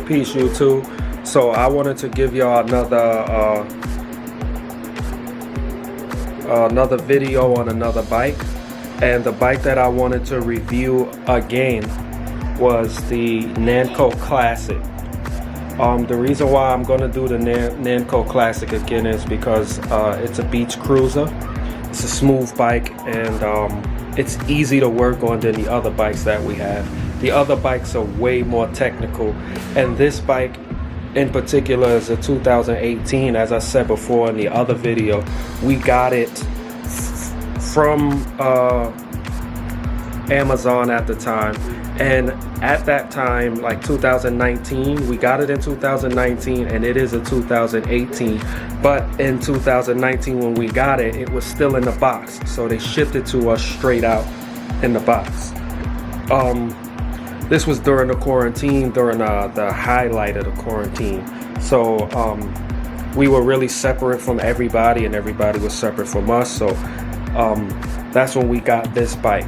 Peace YouTube. So I wanted to give y'all another video on another bike, and the bike that I wanted to review again was the Natko Classic. The reason why I'm going to do the Natko Classic again is because it's a Beachcruiser. It's a smooth bike, and it's easy to work on than the other bikes that we have. The other bikes are way more technical, and this bike in particular is a 2018. As I said before in the other video, we got it from Amazon at the time, and at that time, like 2019, we got it in 2019, and it is a 2018. But in 2019 when we got it, it was still in the box, so they shipped it to us straight out in the box. This was during the quarantine, during the highlight of the quarantine. So we were really separate from everybody, and everybody was separate from us. So that's when we got this bike.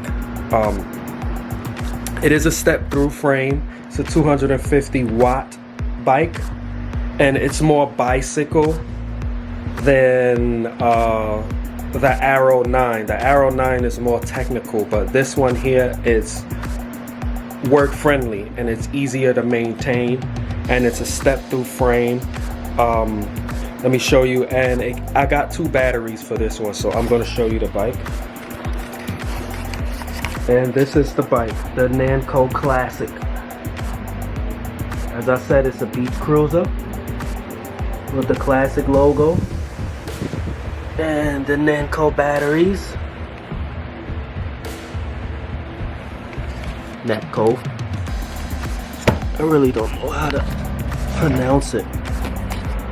It is a step-through frame. It's a 250 watt bike, and it's more bicycle than the Arrow 9. The Arrow 9 is more technical, but this one here is work friendly, and it's easier to maintain, and it's a step-through frame. Let me show you, and I got 2 batteries for this one, so I'm going to show you the bike. And this is the bike, the Natko Classic. As I said, it's a Beachcruiser with the Classic logo and the Natko batteries. Nakto. I really don't know how to pronounce it,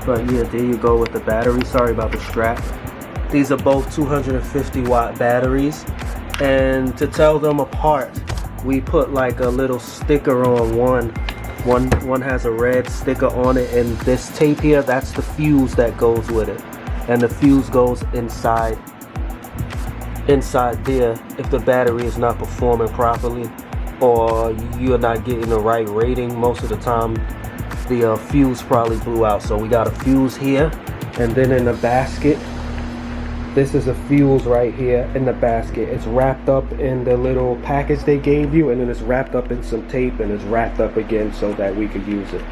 but yeah, there you go with the battery. Sorry about the strap. These are both 250 watt batteries, and to tell them apart, we put like a little sticker on one has a red sticker on it, and this tape here, that's the fuse that goes with it, and the fuse goes inside there if the battery is not performing properly, or you're not getting the right rating. Most of the time the fuse probably blew out, so we got a fuse here, and then in the basket, this is a fuse right here in the basket. It's wrapped up in the little package they gave you, and then it's wrapped up in some tape, and it's wrapped up again so that we could use it.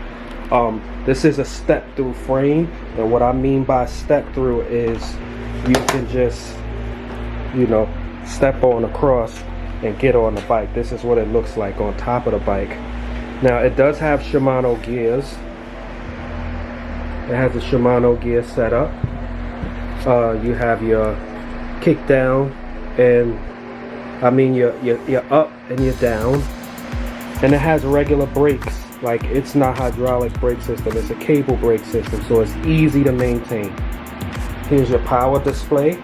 This is a step-through frame, and what I mean by step-through is you can just, you know, step on across and get on the bike. This is what it looks like on top of the bike. Now it does have Shimano gears. It has a Shimano gear setup. You have your kick down, and I mean you're up and you're down, and it has regular brakes. Like, it's not hydraulic brake system, it's a cable brake system, so it's easy to maintain. Here's your power display.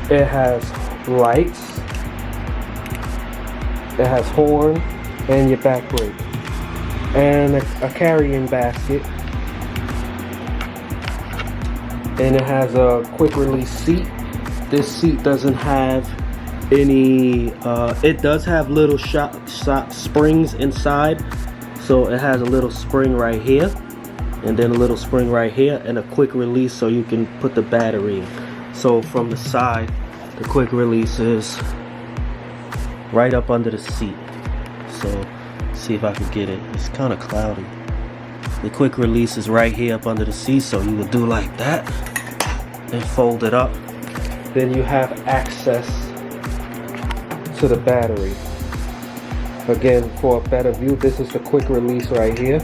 It has lights. It has horn and your back brake, and a carrying basket, and it has a quick release seat. This seat doesn't have any, it does have little shot springs inside, so it has a little spring right here, and then a little spring right here, and a quick release so you can put the battery in. So from the side, the quick release is right up under the seat. So see if I can get it. It's kind of cloudy. The quick release is right here up under the seat, so you would do like that and fold it up. Then you have access to the battery. Again, for a better view, this is the quick release right here.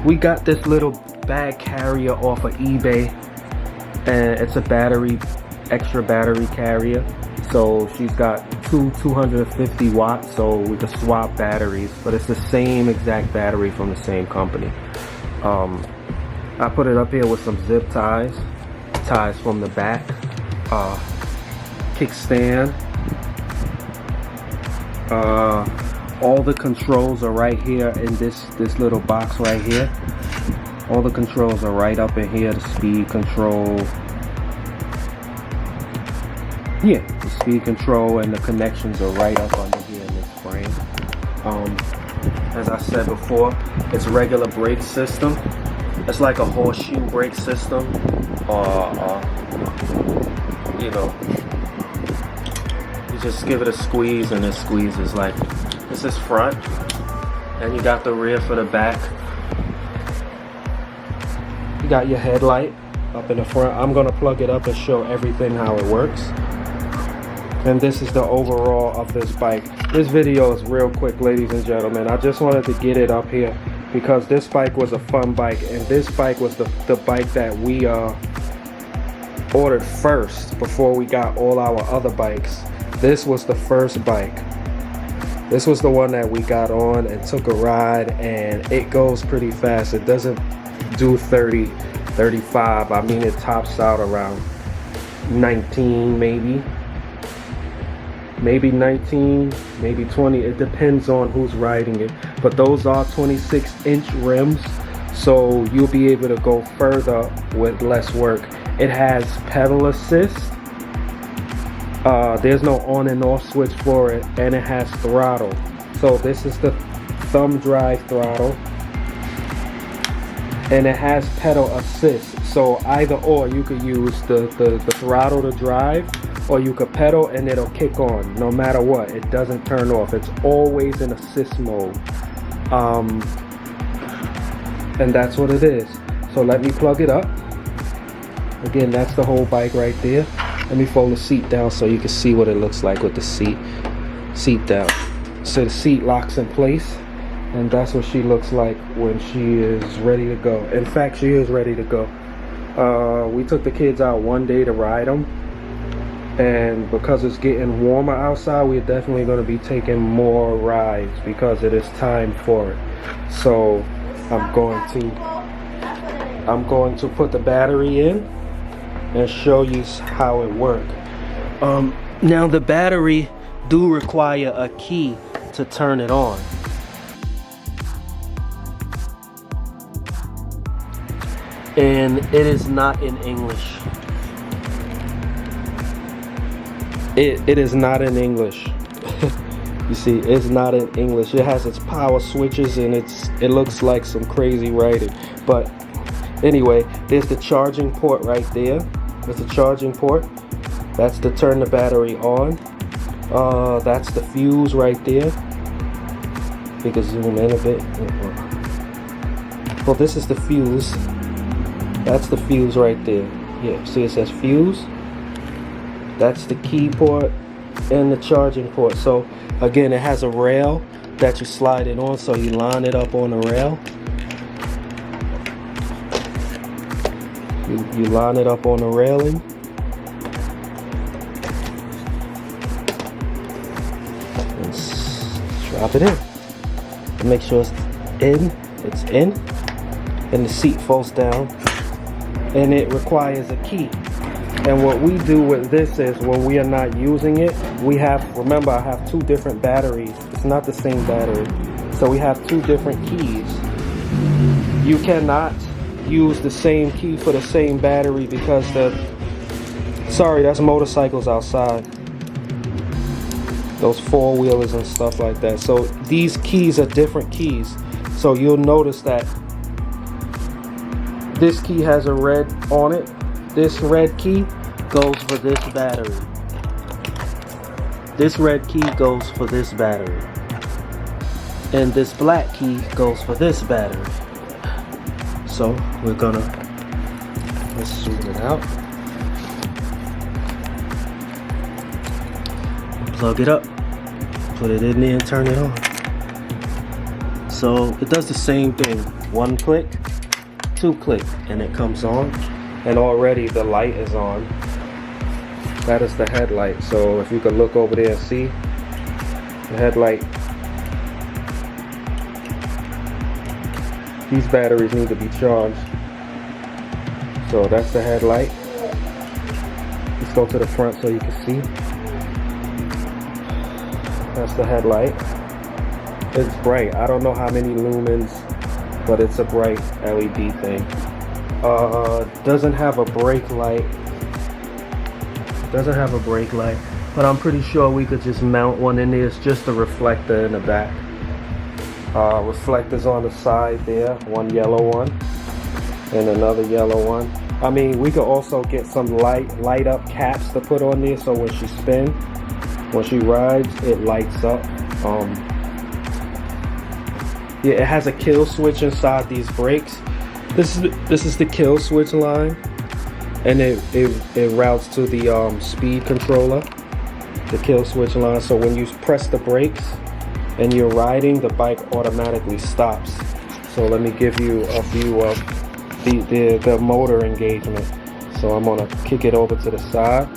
We got this little bag carrier off of eBay, and it's a extra battery carrier. So she's got 250 watts, so we can swap batteries, but it's the same exact battery from the same company. I put it up here with some zip ties from the back, kickstand. All the controls are right here in this little box right here. All the controls are right up in here. The speed control, yeah, the speed control and the connections are right up under here in this frame. as I said before, it's regular brake system. It's like a horseshoe brake system, or you know, you just give it a squeeze and it squeezes. Like, this is front, and you got the rear for the back. You got your headlight up in the front. I'm gonna plug it up and show everything how it works. And this is the overall of this bike. This video is real quick, ladies and gentlemen. I just wanted to get it up here because this bike was a fun bike, and this bike was the bike that we ordered first before we got all our other bikes. This was the first bike. This was the one that we got on and took a ride, and it goes pretty fast. It doesn't do 30, 35. I mean, it tops out around 19 maybe 19, maybe 20. It depends on who's riding it. But those are 26-inch rims, so you'll be able to go further with less work. It has pedal assist. There's no on and off switch for it, and it has throttle. So this is the thumb drive throttle, and it has pedal assist. So either or, you could use the throttle to drive, or you could pedal and it'll kick on no matter what. It doesn't turn off. It's always in assist mode. And that's what it is. So let me plug it up. Again, that's the whole bike right there. Let me fold the seat down so you can see what it looks like with the seat down. So the seat locks in place, and that's what she looks like when she is ready to go. In fact, she is ready to go. We took the kids out one day to ride them, and because it's getting warmer outside, we're definitely going to be taking more rides because it is time for it. So I'm going to put the battery in and show you how it works. Now the battery do require a key to turn it on. And it is not in English. It is not in English. You see, it's not in English. It has its power switches, and it looks like some crazy writing. But anyway, there's the charging port right there. There's the charging port. That's to turn the battery on. That's the fuse right there. You can zoom in a bit. Well, this is the fuse. That's the fuse right there. Yeah, see it says fuse. That's the key port and the charging port. So again, it has a rail that you slide it on, so you line it up on the rail. You line it up on the railing. And drop it in. And make sure it's in. It's in. And the seat folds down. And it requires a key. And what we do with this is, when we are not using it, we have, remember, I have two different batteries. It's not the same battery. So we have two different keys. You cannot use the same key for the same battery because sorry, that's motorcycles outside. Those four-wheelers and stuff like that. So these keys are different keys. So you'll notice that this key has a red on it. This red key goes for this battery. This red key goes for this battery. And this black key goes for this battery. So we're gonna, let's zoom it out. Plug it up. Put it in there and turn it on. So it does the same thing. One click, two click, and it comes on. And already the light is on. That is the headlight. So if you could look over there and see the headlight. These batteries need to be charged. So that's the headlight. Let's go to the front so you can see. That's the headlight. It's bright. I don't know how many lumens, but it's a bright LED thing. Doesn't have a brake light. Doesn't have a brake light, but I'm pretty sure we could just mount one in there. It's just a reflector in the back. Reflectors on the side there, one yellow one and another yellow one. I mean, we could also get some light up caps to put on there, so when she spins, when she rides, it lights up. Yeah, it has a kill switch inside these brakes. This is the kill switch line, and it routes to the speed controller, the kill switch line. So when you press the brakes and you're riding, the bike automatically stops. So let me give you a view of the motor engagement. So I'm gonna kick it over to the side,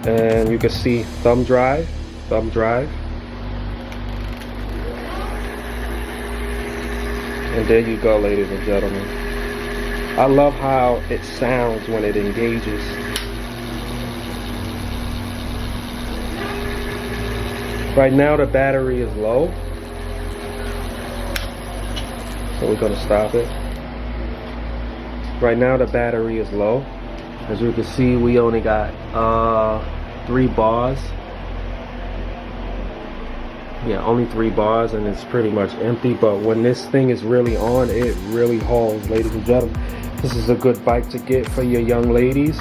and you can see thumb drive. And there you go, ladies and gentlemen. I love how it sounds when it engages. Right now the battery is low, so we're gonna stop it. Right now the battery is low. As you can see, we only got 3 bars. Yeah, only 3 bars, and it's pretty much empty. But when this thing is really on, it really hauls, ladies and gentlemen. This is a good bike to get for your young ladies.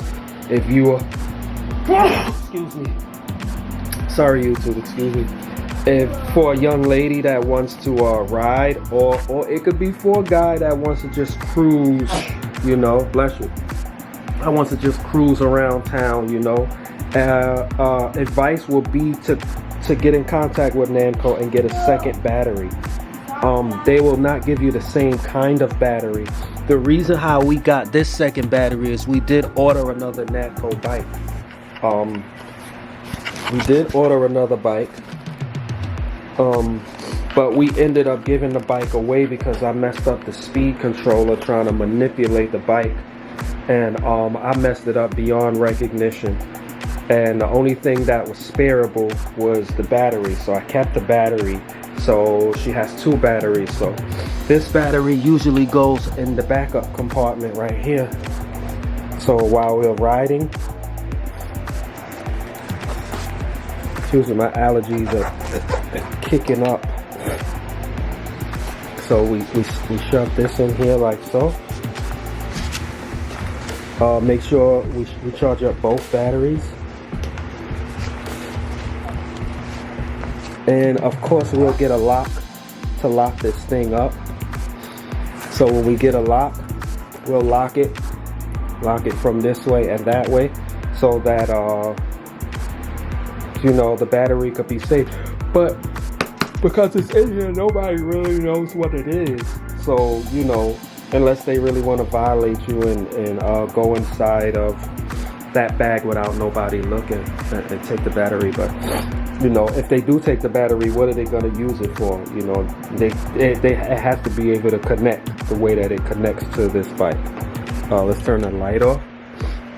If you are, excuse me, sorry YouTube, excuse me. If for a young lady that wants to ride, or it could be for a guy that wants to just cruise, you know, bless you, I want to just cruise around town, you know. Advice will be to get in contact with Natko and get a second battery. They will not give you the same kind of battery. The reason how we got this second battery is we did order another Natko bike. We did order another bike, but we ended up giving the bike away because I messed up the speed controller trying to manipulate the bike, and I messed it up beyond recognition. And the only thing that was spareable was the battery, so I kept the battery. So she has 2 batteries. So this battery usually goes in the backup compartment right here. So while we're riding, excuse me, my allergies are kicking up. So we shove this in here like so. Make sure we charge up both batteries. And of course we'll get a lock to lock this thing up. So when we get a lock, we'll lock it from this way and that way, so that you know, the battery could be safe. But because it's in here, nobody really knows what it is. So, you know, unless they really want to violate you and go inside of that bag without nobody looking and take the battery. But you know, if they do take the battery, what are they going to use it for? You know, it has to be able to connect the way that it connects to this bike. Let's turn the light off,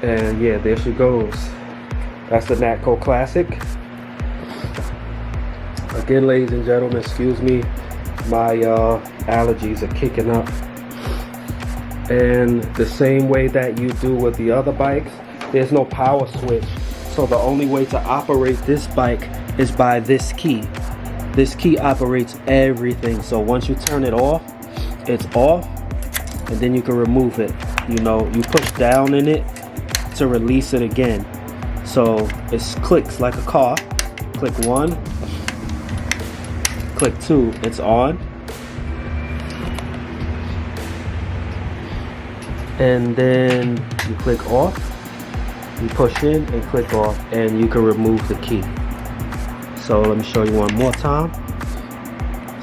and yeah, there she goes. That's the Natko Classic. Again, ladies and gentlemen, excuse me, my allergies are kicking up. And the same way that you do with the other bikes, there's no power switch. So the only way to operate this bike is by this key. This key operates everything. So once you turn it off, it's off, and then you can remove it. You know, you push down in it to release it again. So it clicks like a car. Click 1, click 2, it's on. And then you click off, you push in and click off, and you can remove the key. So let me show you one more time.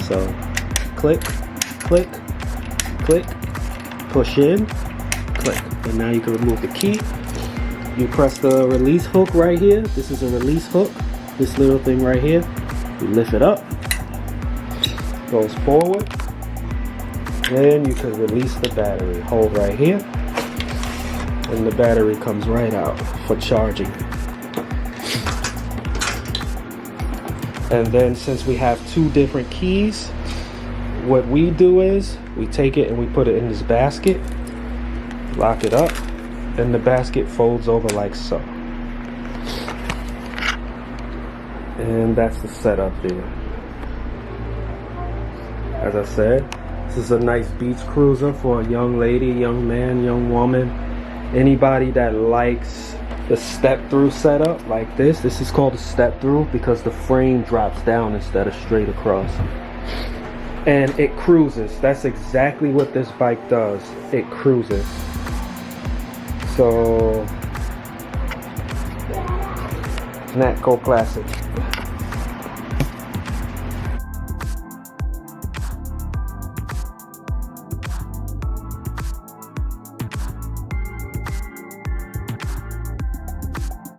So click, click, click, push in, click, and now you can remove the key. You press the release hook right here. This is a release hook, this little thing right here. You lift it up, goes forward, then you can release the battery. Hold right here, and the battery comes right out for charging. And then since we have 2 different keys, what we do is we take it and we put it in this basket, lock it up, and the basket folds over like so. And that's the setup there. as I said. This is a nice beach cruiser for a young lady, young man, young woman. Anybody that likes the step-through setup like this. This is called a step-through because the frame drops down instead of straight across. And it cruises. That's exactly what this bike does. It cruises. So, Natko Classic.